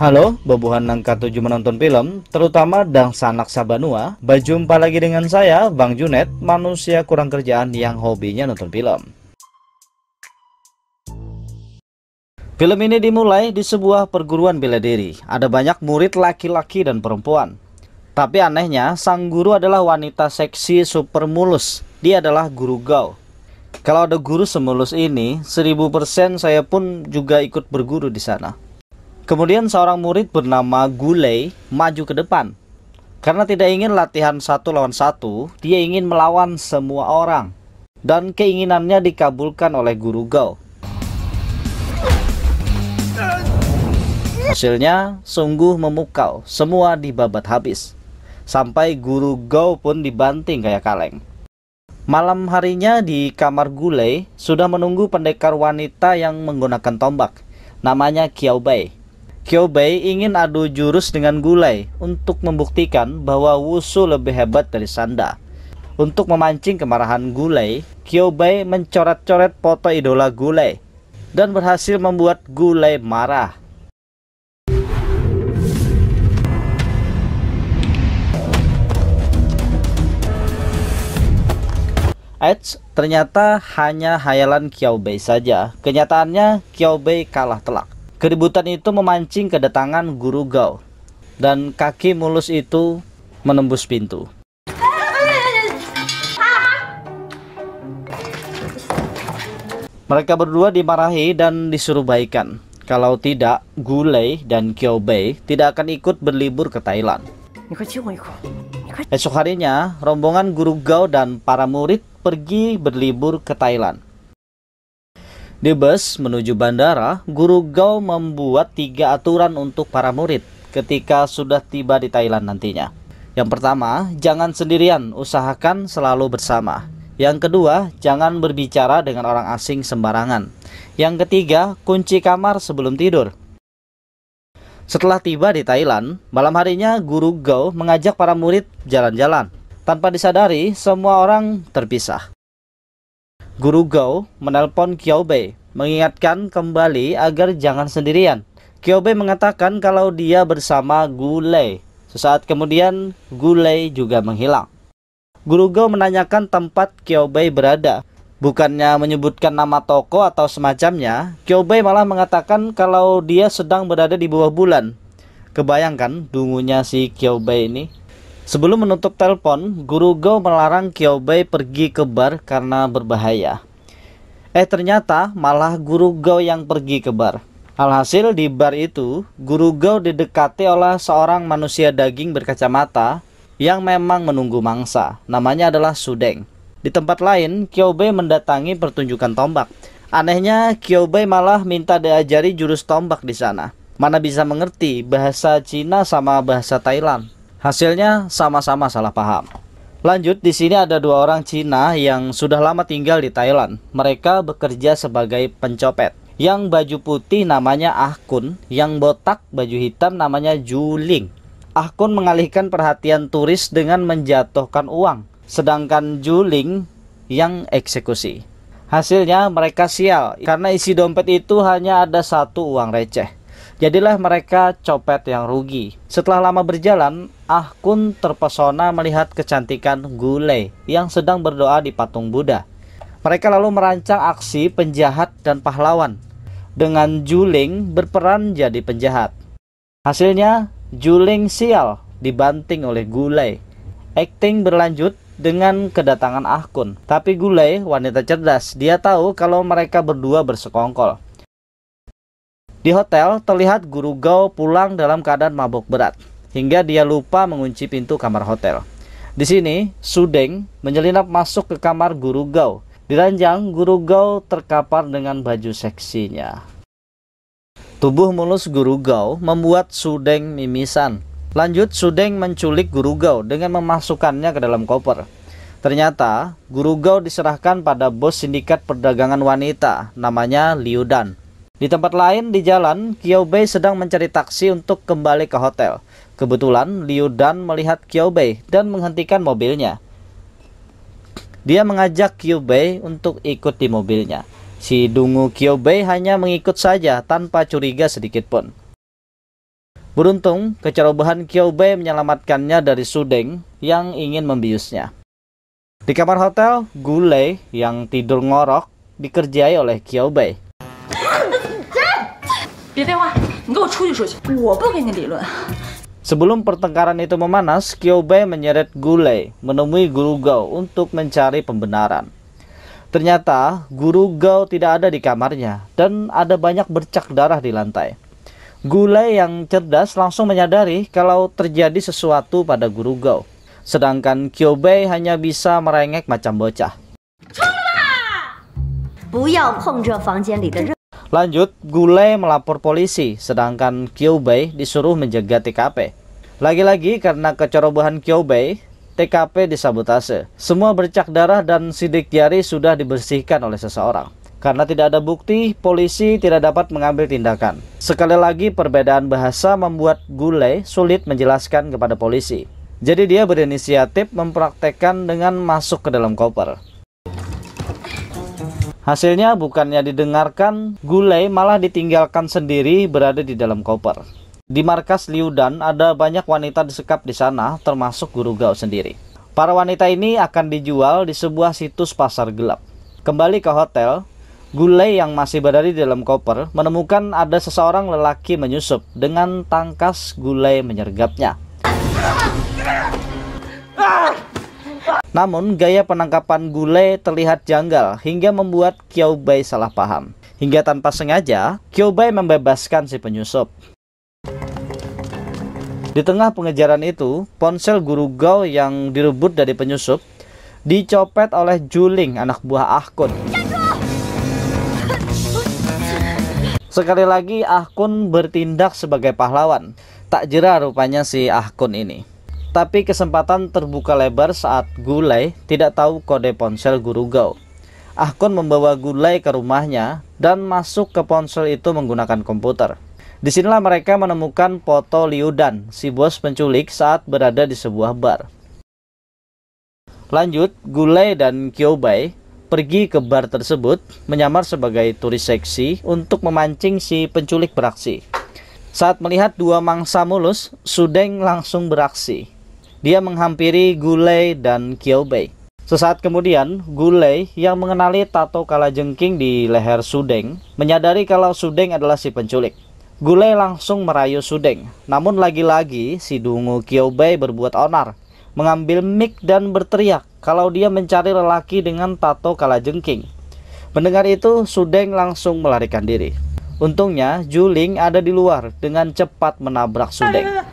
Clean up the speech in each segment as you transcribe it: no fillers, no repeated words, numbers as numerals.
Halo, bobohan angka 7 menonton film, terutama dan sanak sabanua. Berjumpa lagi dengan saya, Bang Junet, manusia kurang kerjaan yang hobinya nonton film. Film ini dimulai di sebuah perguruan bela diri. Ada banyak murid laki-laki dan perempuan. Tapi anehnya, sang guru adalah wanita seksi super mulus. Dia adalah guru Gao. Kalau ada guru semulus ini, 1000% saya pun juga ikut berguru di sana. Kemudian seorang murid bernama Gulei maju ke depan. Karena tidak ingin latihan 1 lawan 1, dia ingin melawan semua orang. Dan keinginannya dikabulkan oleh guru Gao. Hasilnya sungguh memukau, semua dibabat habis. Sampai guru Gao pun dibanting kayak kaleng. Malam harinya di kamar Gulei sudah menunggu pendekar wanita yang menggunakan tombak. Namanya Qiao Bei. Qiao Bei ingin adu jurus dengan Gulei untuk membuktikan bahwa wushu lebih hebat dari Sanda. Untuk memancing kemarahan Gulei, Qiao Bei mencoret-coret foto idola Gulei dan berhasil membuat Gulei marah. Eits, ternyata hanya hayalan Qiao Bei saja. Kenyataannya Qiao Bei kalah telak. Keributan itu memancing kedatangan guru Gao, dan kaki mulus itu menembus pintu. Mereka berdua dimarahi dan disuruh baikan. Kalau tidak, Gulei dan Qiao Bei tidak akan ikut berlibur ke Thailand. Esok harinya, rombongan guru Gao dan para murid pergi berlibur ke Thailand. Di bus menuju bandara, guru Gao membuat 3 aturan untuk para murid ketika sudah tiba di Thailand nantinya. Yang pertama, jangan sendirian, usahakan selalu bersama. Yang kedua, jangan berbicara dengan orang asing sembarangan. Yang ketiga, kunci kamar sebelum tidur. Setelah tiba di Thailand, malam harinya guru Gao mengajak para murid jalan-jalan. Tanpa disadari, semua orang terpisah. Guru Gao menelpon Qiao Bei, mengingatkan kembali agar jangan sendirian. Qiao Bei mengatakan kalau dia bersama Gulei. Sesaat kemudian, Gulei juga menghilang. Guru Gao menanyakan tempat Qiao Bei berada. Bukannya menyebutkan nama toko atau semacamnya, Qiao Bei malah mengatakan kalau dia sedang berada di bawah bulan. Kebayangkan dungunya si Qiao Bei ini. Sebelum menutup telepon, guru Gao melarang Qiao Bei pergi ke bar karena berbahaya. Ternyata malah guru Gao yang pergi ke bar. Alhasil di bar itu, guru Gao didekati oleh seorang manusia daging berkacamata yang memang menunggu mangsa. Namanya adalah Sudeng. Di tempat lain, Qiao Bei mendatangi pertunjukan tombak. Anehnya, Qiao Bei malah minta diajari jurus tombak di sana. Mana bisa mengerti bahasa Cina sama bahasa Thailand. Hasilnya sama-sama salah paham. Lanjut, di sini ada 2 orang Cina yang sudah lama tinggal di Thailand. Mereka bekerja sebagai pencopet. Yang baju putih namanya Ah Kun, yang botak baju hitam namanya Juling. Ah Kun mengalihkan perhatian turis dengan menjatuhkan uang, sedangkan Juling yang eksekusi. Hasilnya mereka sial karena isi dompet itu hanya ada 1 uang receh. Jadilah mereka copet yang rugi. Setelah lama berjalan, Ah Kun terpesona melihat kecantikan Gulei yang sedang berdoa di patung Buddha. Mereka lalu merancang aksi penjahat dan pahlawan, dengan Juling berperan jadi penjahat. Hasilnya, Juling sial dibanting oleh Gulei. Akting berlanjut dengan kedatangan Ah Kun. Tapi Gulei wanita cerdas. Dia tahu kalau mereka berdua bersekongkol. Di hotel, terlihat guru Gao pulang dalam keadaan mabuk berat, hingga dia lupa mengunci pintu kamar hotel. Di sini, Sudeng menyelinap masuk ke kamar guru Gao. Di ranjang, guru Gao terkapar dengan baju seksinya. Tubuh mulus guru Gao membuat Sudeng mimisan. Lanjut, Sudeng menculik guru Gao dengan memasukkannya ke dalam koper. Ternyata, guru Gao diserahkan pada bos sindikat perdagangan wanita, namanya Liu Dan. Di tempat lain di jalan, Qiao Bei sedang mencari taksi untuk kembali ke hotel. Kebetulan Liu Dan melihat Qiao Bei dan menghentikan mobilnya. Dia mengajak Qiao Bei untuk ikut di mobilnya. Si dungu Qiao Bei hanya mengikut saja tanpa curiga sedikit pun. Beruntung, kecerobohan Kyaobei menyelamatkannya dari Sudeng yang ingin membiusnya. Di kamar hotel, Gulei yang tidur ngorok dikerjai oleh Kyaobei. Sebelum pertengkaran itu memanas, Kyaobei menyeret Gulei menemui Guru Gao untuk mencari pembenaran. Ternyata Guru Gao tidak ada di kamarnya dan ada banyak bercak darah di lantai. Gulei yang cerdas langsung menyadari kalau terjadi sesuatu pada Guru Gao. Sedangkan Kyaobei hanya bisa merengek macam bocah. Lanjut, Gulei melapor polisi, sedangkan Kyaobei disuruh menjaga TKP. Lagi-lagi karena kecerobohan Kyaobei, TKP disabotase. Semua bercak darah dan sidik jari sudah dibersihkan oleh seseorang. Karena tidak ada bukti, polisi tidak dapat mengambil tindakan. Sekali lagi, perbedaan bahasa membuat Gulei sulit menjelaskan kepada polisi. Jadi dia berinisiatif mempraktekkan dengan masuk ke dalam koper. Hasilnya bukannya didengarkan, Gulei malah ditinggalkan sendiri berada di dalam koper. Di markas Liu Dan ada banyak wanita disekap di sana, termasuk Guru Gao sendiri. Para wanita ini akan dijual di sebuah situs pasar gelap. Kembali ke hotel, Gulei yang masih berada di dalam koper menemukan ada seseorang lelaki menyusup. Dengan tangkas Gulei menyergapnya. Namun gaya penangkapan Gulei terlihat janggal hingga membuat Kyaobei salah paham. Hingga tanpa sengaja, Kyaobei membebaskan si penyusup. Di tengah pengejaran itu, ponsel Guru Gao yang direbut dari penyusup dicopet oleh Juling, anak buah Ah Kun. Sekali lagi Ah Kun bertindak sebagai pahlawan. Tak jera rupanya si Ah Kun ini. Tapi kesempatan terbuka lebar saat Gulei tidak tahu kode ponsel Guru Gao. Ah Kun membawa Gulei ke rumahnya dan masuk ke ponsel itu menggunakan komputer. Disinilah mereka menemukan foto Liu Dan, si bos penculik saat berada di sebuah bar. Lanjut, Gulei dan Kyaobei pergi ke bar tersebut menyamar sebagai turis seksi untuk memancing si penculik beraksi. Saat melihat dua mangsa mulus, Sudeng langsung beraksi. Dia menghampiri Gulei dan Kyaobei. Sesaat kemudian, Gulei yang mengenali tato kalajengking di leher Sudeng menyadari kalau Sudeng adalah si penculik. Gulei langsung merayu Sudeng. Namun lagi-lagi si dungu Kyaobei berbuat onar, mengambil mic dan berteriak kalau dia mencari lelaki dengan tato kalajengking. Mendengar itu, Sudeng langsung melarikan diri. Untungnya, Juling ada di luar dengan cepat menabrak Sudeng.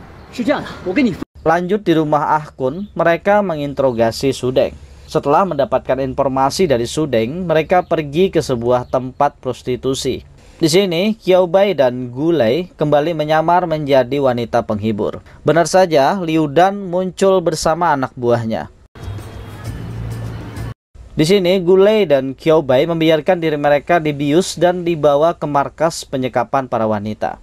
Lanjut di rumah Ah Kun, mereka menginterogasi Sudeng. Setelah mendapatkan informasi dari Sudeng, mereka pergi ke sebuah tempat prostitusi. Di sini, Kyaobei dan Gulei kembali menyamar menjadi wanita penghibur. Benar saja, Liu Dan muncul bersama anak buahnya. Di sini, Gulei dan Kyaobei membiarkan diri mereka dibius dan dibawa ke markas penyekapan para wanita.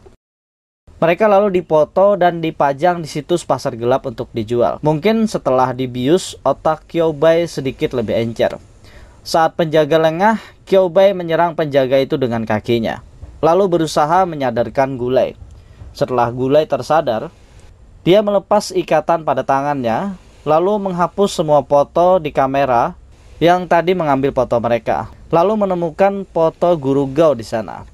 Mereka lalu dipoto dan dipajang di situs pasar gelap untuk dijual. Mungkin setelah dibius, otak Kyaobei sedikit lebih encer. Saat penjaga lengah, Kyaobei menyerang penjaga itu dengan kakinya, lalu berusaha menyadarkan Gulei. Setelah Gulei tersadar, dia melepas ikatan pada tangannya, lalu menghapus semua foto di kamera yang tadi mengambil foto mereka, lalu menemukan foto Guru Gao di sana.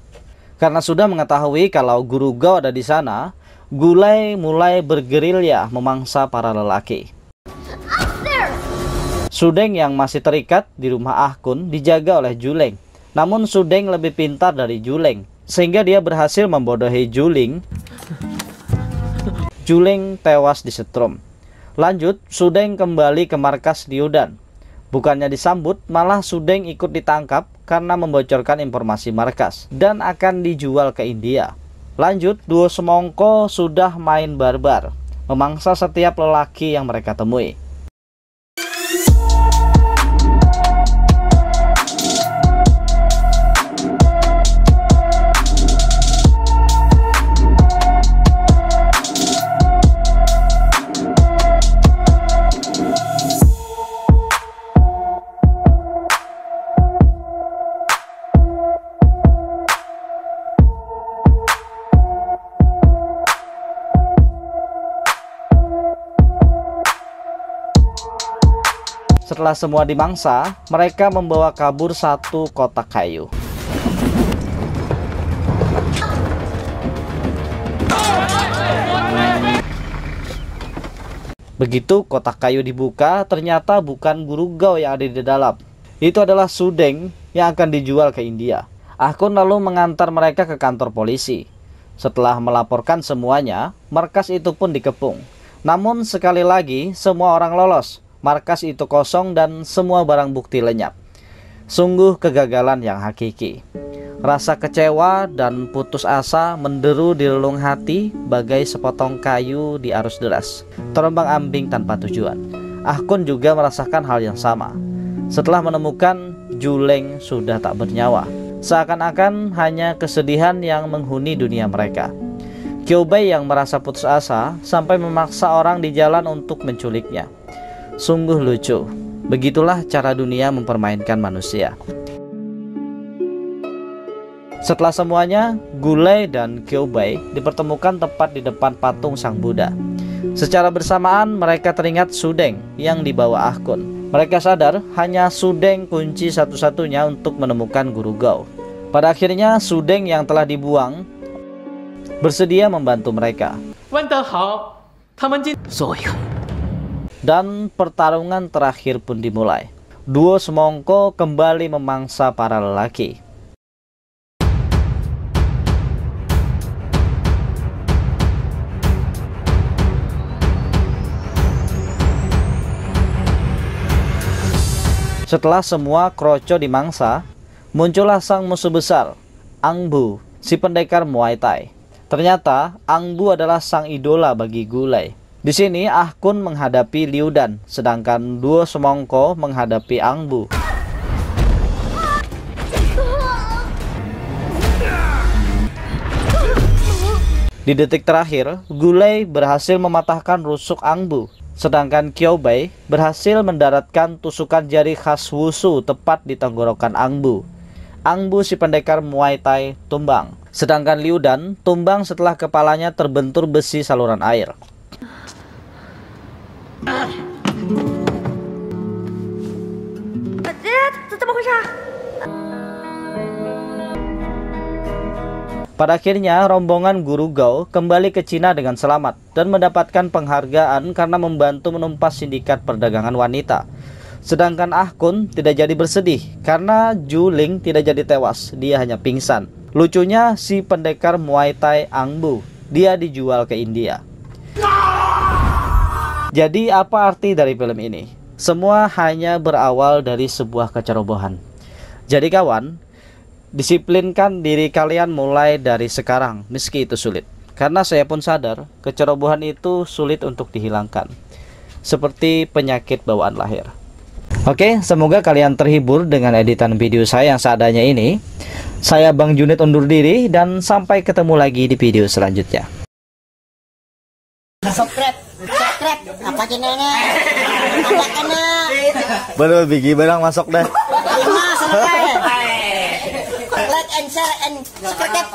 Karena sudah mengetahui kalau Guru Gao ada di sana, Gulei mulai bergerilya memangsa para lelaki. Sudeng yang masih terikat di rumah Ah Kun dijaga oleh Juling. Namun Sudeng lebih pintar dari Juling, sehingga dia berhasil membodohi Juling. Juling tewas disetrum. Lanjut, Sudeng kembali ke markas Liu Dan. Bukannya disambut, malah Sudeng ikut ditangkap karena membocorkan informasi markas dan akan dijual ke India. Lanjut, duo semongko sudah main barbar, memangsa setiap lelaki yang mereka temui. Setelah semua dimangsa, mereka membawa kabur satu kotak kayu. Begitu kotak kayu dibuka, ternyata bukan Guru Gao yang ada di dalam. Itu adalah Sudeng yang akan dijual ke India. Ahkun lalu mengantar mereka ke kantor polisi. Setelah melaporkan semuanya, markas itu pun dikepung. Namun sekali lagi, semua orang lolos. Markas itu kosong dan semua barang bukti lenyap. Sungguh kegagalan yang hakiki. Rasa kecewa dan putus asa menderu di relung hati bagai sepotong kayu di arus deras, terombang-ambing tanpa tujuan. Ahkun juga merasakan hal yang sama. Setelah menemukan Juleng sudah tak bernyawa, seakan-akan hanya kesedihan yang menghuni dunia mereka. Kyobai yang merasa putus asa sampai memaksa orang di jalan untuk menculiknya. Sungguh lucu. Begitulah cara dunia mempermainkan manusia. Setelah semuanya, Gulai dan Kyobai dipertemukan tepat di depan patung Sang Buddha. Secara bersamaan mereka teringat Sudeng yang dibawa Ahkun. Mereka sadar hanya Sudeng kunci satu-satunya untuk menemukan Guru Gao. Pada akhirnya Sudeng yang telah dibuang bersedia membantu mereka. Dan pertarungan terakhir pun dimulai. Duo semongko kembali memangsa para lelaki. Setelah semua kroco dimangsa, muncullah sang musuh besar, Angbu, si pendekar Muay Thai. Ternyata Angbu adalah sang idola bagi Gulai. Di sini Ahkun menghadapi Liu Dan, sedangkan duo semongko menghadapi Angbu. Di detik terakhir, Gulai berhasil mematahkan rusuk Angbu. Sedangkan Kyobai berhasil mendaratkan tusukan jari khas Wushu tepat di tenggorokan Angbu. Angbu si pendekar Muay Thai tumbang. Sedangkan Liu Dan tumbang setelah kepalanya terbentur besi saluran air. Pada akhirnya, rombongan Guru Gao kembali ke Cina dengan selamat dan mendapatkan penghargaan karena membantu menumpas sindikat perdagangan wanita. Sedangkan Ahkun tidak jadi bersedih karena Juling tidak jadi tewas, dia hanya pingsan. Lucunya si pendekar Muay Thai Angbu, dia dijual ke India. Jadi apa arti dari film ini? Semua hanya berawal dari sebuah kecerobohan. Jadi kawan, disiplinkan diri kalian mulai dari sekarang, meski itu sulit. Karena saya pun sadar, kecerobohan itu sulit untuk dihilangkan. Seperti penyakit bawaan lahir. Oke, semoga kalian terhibur dengan editan video saya yang seadanya ini. Saya Bang Junid undur diri dan sampai ketemu lagi di video selanjutnya. Subscribe, apa channelnya? Ada kena. Baru bigi barang masuk dah. Like and share and subscribe.